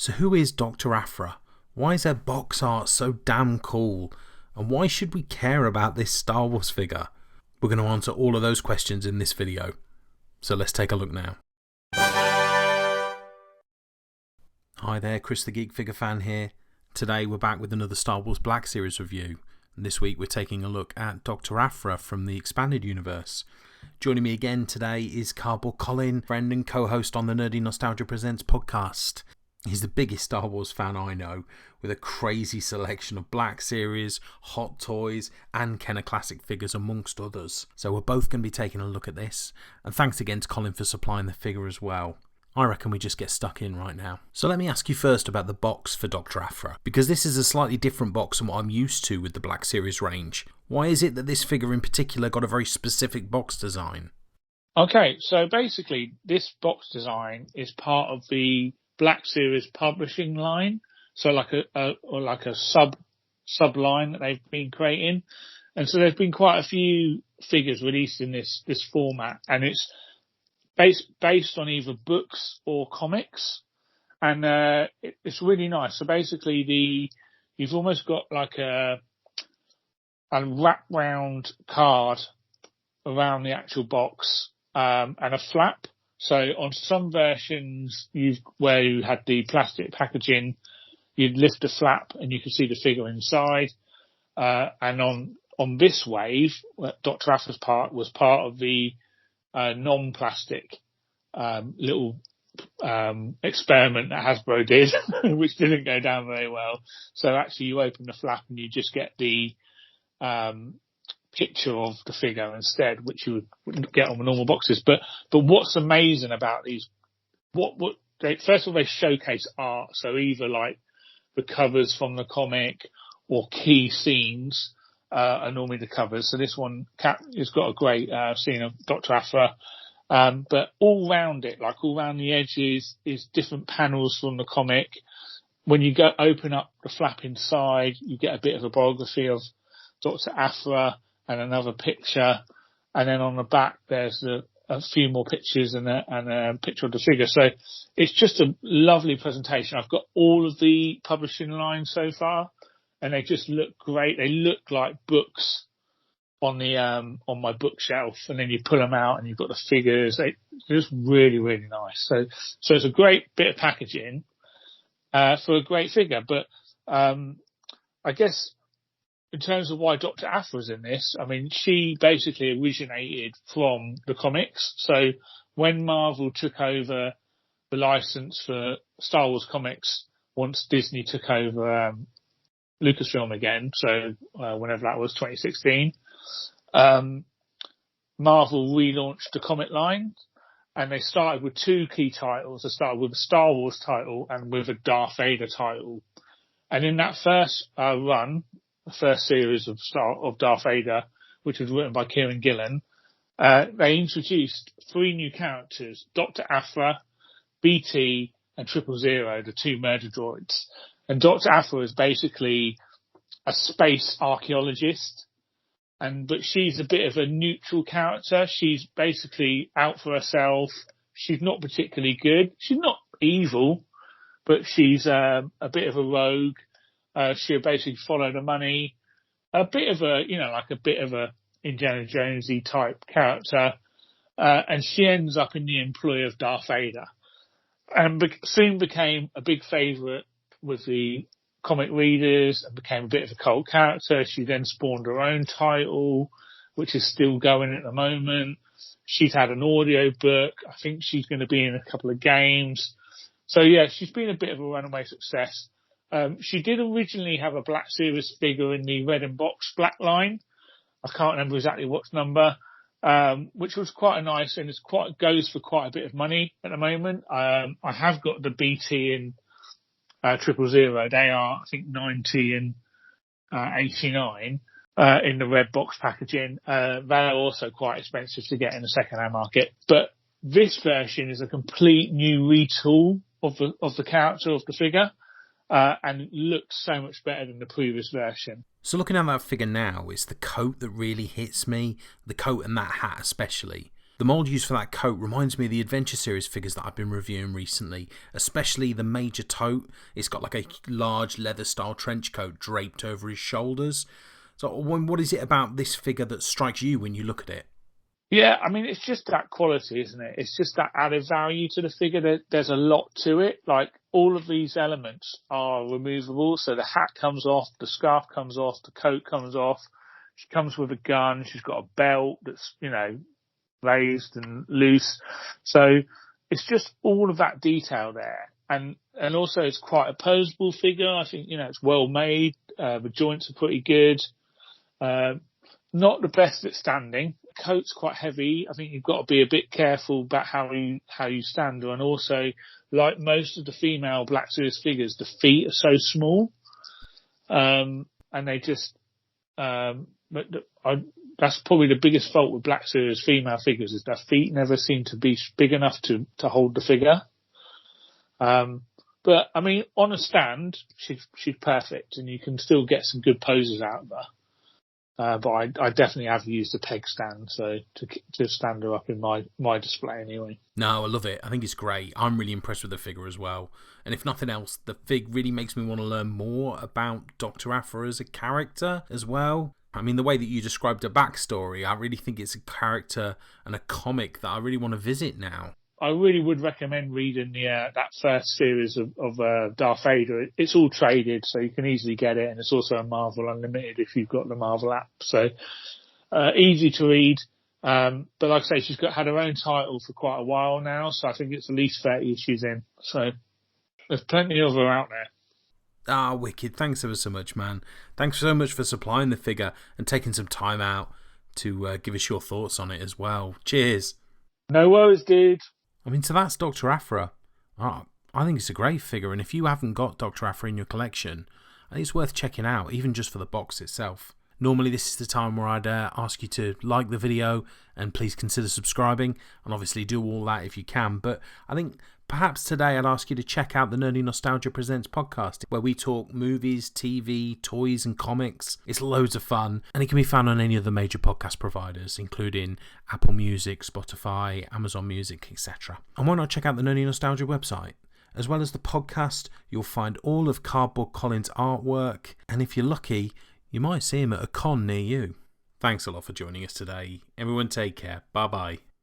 So who is Dr. Aphra? Why is her box art so damn cool? And why should we care about this Star Wars figure? We're going to answer all of those questions in this video. So let's take a look now. Hi there, Chris the Geek figure fan here. Today we're back with another Star Wars Black Series review. And this week we're taking a look at Dr. Aphra from the Expanded Universe. Joining me again today is Cardboard Colin, friend and co-host on the Nerdy Nostalgia Presents podcast. He's the biggest Star Wars fan I know, with a crazy selection of Black Series, Hot Toys and Kenner Classic figures amongst others. So we're both going to be taking a look at this, and thanks again to Colin for supplying the figure as well. I reckon we just get stuck in right now. So let me ask you first about the box for Dr. Aphra, because this is a slightly different box than what I'm used to with the Black Series range. Why is it that this figure in particular got a very specific box design? Okay, so basically this box design is part of the Black Series publishing line, so like a sub line that they've been creating, and so there's been quite a few figures released in this format, and it's based on either books or comics, and it's really nice. So basically, you've almost got like a wrap round card around the actual box, and a flap. So on some versions, where you had the plastic packaging, you'd lift the flap and you could see the figure inside. And on this wave, Dr. Aphra's part was part of the non-plastic little experiment that Hasbro did, which didn't go down very well. So actually, you open the flap and you just get the picture of the figure instead, which you wouldn't get on the normal boxes. But what's amazing about these, first of all, they showcase art. So either like the covers from the comic or key scenes are normally the covers. So this one has got a great scene of Dr. Aphra. But all round it, like all round the edges, is different panels from the comic. When you open up the flap inside, you get a bit of a biography of Dr. Aphra and another picture, and then on the back there's a few more pictures and a picture of the figure. So it's just a lovely presentation. I've got all of the publishing lines so far, and they just look great. They look like books on my bookshelf, and then you pull them out and you've got the figures. They're just really, really nice. So it's a great bit of packaging for a great figure. But I guess in terms of why Dr. Aphra's in this, I mean, she basically originated from the comics. So when Marvel took over the license for Star Wars comics, once Disney took over Lucasfilm again, so whenever that was, 2016, Marvel relaunched the comic line, and they started with two key titles. They started with a Star Wars title and with a Darth Vader title. And in that first run, the first series of Darth Vader, which was written by Kieran Gillen, they introduced three new characters: Dr. Aphra, BT, and 000, the two murder droids. And Dr. Aphra is basically a space archaeologist, but she's a bit of a neutral character. She's basically out for herself. She's not particularly good. She's not evil, but she's a bit of a rogue. She'll basically follow the money. A bit of a Indiana Jonesy type character. And she ends up in the employ of Darth Vader. And soon became a big favourite with the comic readers and became a bit of a cult character. She then spawned her own title, which is still going at the moment. She's had an audio book. I think she's going to be in a couple of games. So yeah, she's been a bit of a runaway success. She did originally have a Black Series figure in the Red and Box Black line. I can't remember exactly what number, which was quite nice, and goes for quite a bit of money at the moment. I have got the BT and 000. They are, I think, 90 and 89 in the red box packaging. They are also quite expensive to get in the second-hand market. But this version is a complete new retool of the character of the figure. And it looks so much better than the previous version. So looking at that figure now, it's the coat that really hits me, the coat and that hat especially. The mould used for that coat reminds me of the Adventure Series figures that I've been reviewing recently, especially the Major Tote. It's got like a large leather-style trench coat draped over his shoulders. So what is it about this figure that strikes you when you look at it? Yeah, I mean, it's just that quality, isn't it? It's just that added value to the figure. There's a lot to it. Like, all of these elements are removable. So the hat comes off, the scarf comes off, the coat comes off. She comes with a gun. She's got a belt that's, raised and loose. So it's just all of that detail there. And also it's quite a posable figure. I think, it's well made. The joints are pretty good. Not the best at standing. Coat's quite heavy. I think you've got to be a bit careful about how you stand her. And also, like most of the female Black Series figures, the feet are so small. And they just, that's probably the biggest fault with Black Series female figures, is their feet never seem to be big enough to hold the figure. But I mean, on a stand, she's perfect, and you can still get some good poses out of her. But I definitely have used a peg stand, so to stand her up in my display anyway. No, I love it. I think it's great. I'm really impressed with the figure as well. And if nothing else, the fig really makes me want to learn more about Dr. Aphra as a character as well. I mean, the way that you described her backstory, I really think it's a character and a comic that I really want to visit now. I really would recommend reading that first series of Darth Vader. It's all traded, so you can easily get it, and it's also a Marvel Unlimited if you've got the Marvel app. So easy to read. But like I say, she's had her own title for quite a while now, so I think it's at least 30 issues in. So there's plenty of her out there. Ah, wicked. Thanks ever so much, man. Thanks so much for supplying the figure and taking some time out to give us your thoughts on it as well. Cheers. No worries, dude. I mean, so that's Dr. Aphra. I think it's a great figure, and if you haven't got Dr. Aphra in your collection, I think it's worth checking out, even just for the box itself. Normally this is the time where I'd ask you to like the video and please consider subscribing, and obviously do all that if you can, but I think perhaps today I'd ask you to check out the Nerdy Nostalgia Presents podcast, where we talk movies, TV, toys and comics. It's loads of fun, and it can be found on any of the major podcast providers, including Apple Music, Spotify, Amazon Music, etc. And why not check out the Nerdy Nostalgia website? As well as the podcast, you'll find all of Cardboard Colin's artwork, and if you're lucky, you might see him at a con near you. Thanks a lot for joining us today. Everyone take care. Bye bye.